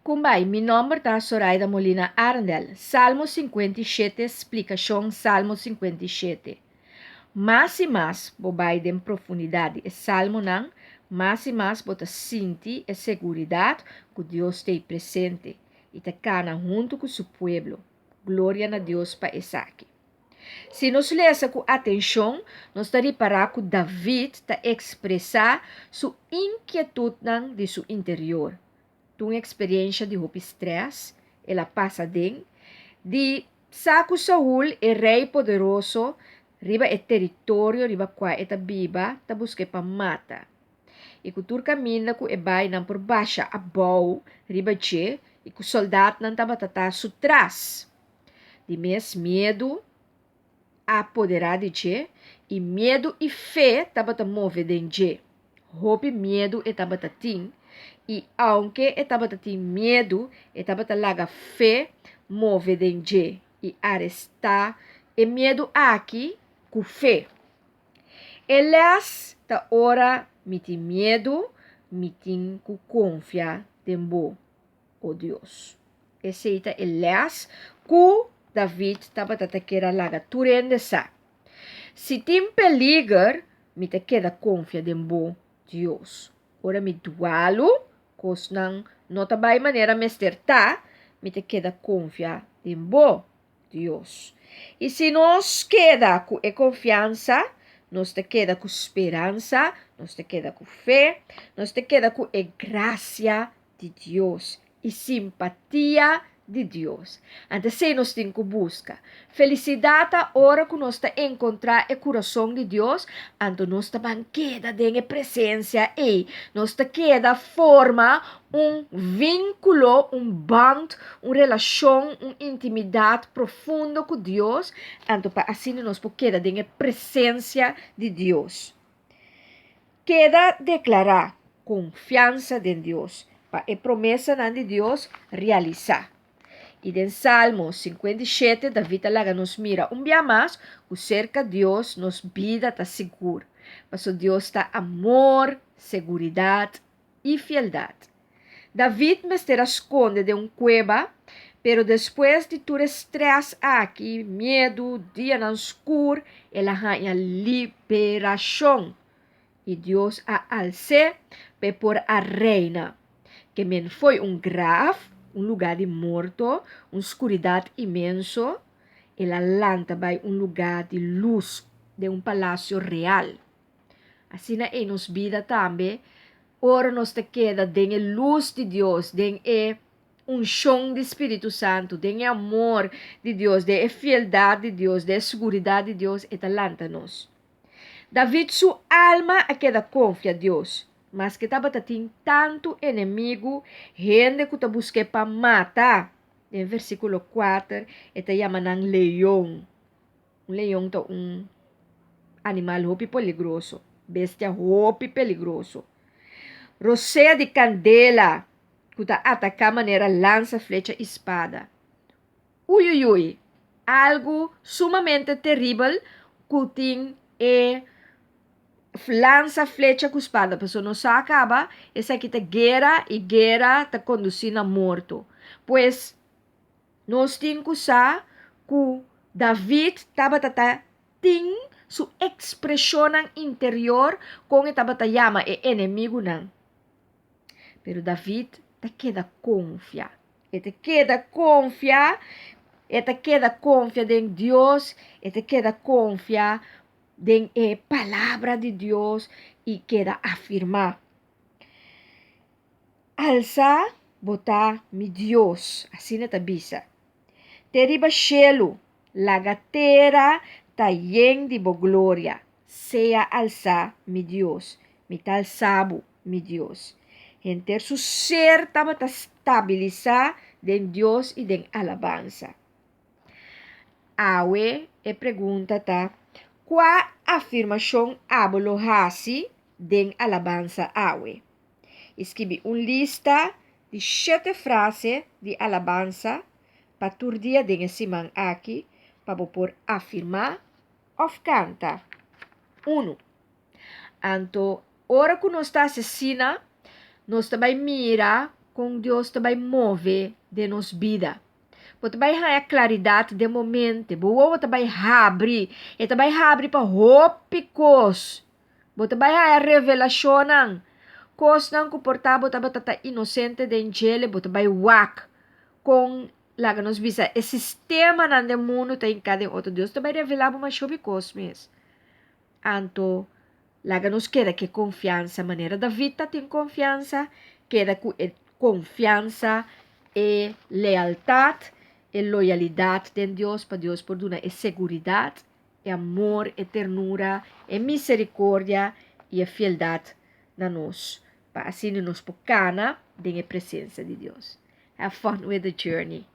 Kumbay, mi nome é Zoraida Molina Arndel. Salmo 57, explicação Salmo 57. Mais e mais, bobai de profundidade, e salmo não, mais e mais bota sentir a segurança que Deus tem presente e te cana junto com seu povo. Glória a Deus para essa aqui. Se nós lemos com atenção, nós estamos reparar que David está expressar sua inquietude de seu interior. Uma experiência de roupa estresse, ela passa de saco Saul, o rei poderoso, riba o território, riba qua eta biba, ta busque pa mata. E que caminha com e bai nan por baixa a bau, riba che, e que o soldado nan taba tata sutras. De mes medo, apoderar de che, e medo e fé taba ta move denje. Roupa medo e taba ta ting, e aunque estava tendo medo, estava laga fé, move denje e arrestar e medo aqui com fé. Elas ta ora me tem medo, me tem com confiar em bo, oh Deus. Esse é elas que David estava querendo laga turende sa. Se tem peligro, me te queda confiar em bo, Deus. Ora me dualo, cos nang nota by maneira mesterta, me te queda confiar em bo, Deus. E se nós queda com confiança, nós te queda com esperança, nós te queda com fé, nós te queda com graça de Deus e simpatia de Deus. Antes se nós temos que buscar felicidade a hora que nós te encontrar o coração de Deus, anto nós te queda de presença e nós te queda forma vínculo, band, relação, intimidade profunda com Deus, anto para assim nós queda de presença de Deus. Queda declarar confiança em Deus para a promessa de Deus realizar. E em Salmo 57, David alaga nos mira dia mais, que cerca Deus nos vida está segura. Mas Deus está amor, seguridade e fialdade. David me estará esconde de cueva, pero depois de todo estresse aqui, medo, dia no escuro, ela ganha liberação. E Deus a alce por a reina, que men foi grave, lugar de morto, escuridade imenso, ela lanta vai lugar de luz, de palácio real. Assim é nos vida também, ora nos te queda de luz de Deus, de chão de Espírito Santo, de amor de Deus, de fieldade de Deus, de segurança de Deus, e talanta-nos. David, sua alma queda confia a Deus, mas que estava tendo tanto inimigo, gente que busca para matar. Em versículo 4, está chamando leão. Leão é animal muito peligroso, bestia muito peligroso. Roseia de candela, que está atacar maneira lança, flecha e espada. Ui, algo sumamente terrível que tem lança flecha com espada, pessoa não se acaba, essa aqui tá guerra e guerra tá conduzindo a morto. Pois nós temos que usar que David estava tem sua expressão interior com estava chama e inimigo não. Pero David te queda confiar. E te queda confiar, em Deus, e te queda confiar de palavra de Deus e queda afirmar. Alça, botar mi Deus, assim é bisa. Teriba cielo, lagatera, tayen de glória, sea alça mi Deus, mi tal sabo mi Deus. Enter su ser taba ta estabilizar den Deus e den alabanza. Awe e pergunta ta, qual afirmação hablo hasi den alabanza awe? Escrevi lista de 7 frases de alabanza para todo dia den simang aqui para por afirmar ou canta. 1. Anto, ora que nós está assassina, nós também mira com Deus vai mover de nos vida. Você vai ter a claridade de momento. Você vai abrir. E vai abrir para ropicos. Você vai ter a revelação. Cos não comportava tata inocente de angele. Você vai wak. Com laga nos visa. O sistema no mundo está em cada outro Deus. Você vai revelar uma chove cosmes. Anto, laga nos queda que confiança. Maneira da vida tem confiança. Queda com confiança e lealdade e loyalidade de Deus para Deus por dar e seguridade, e amor, e ternura, e misericórdia e a fieldade na nós. Para assim nos pocana de presença de Deus. Have fun with the journey.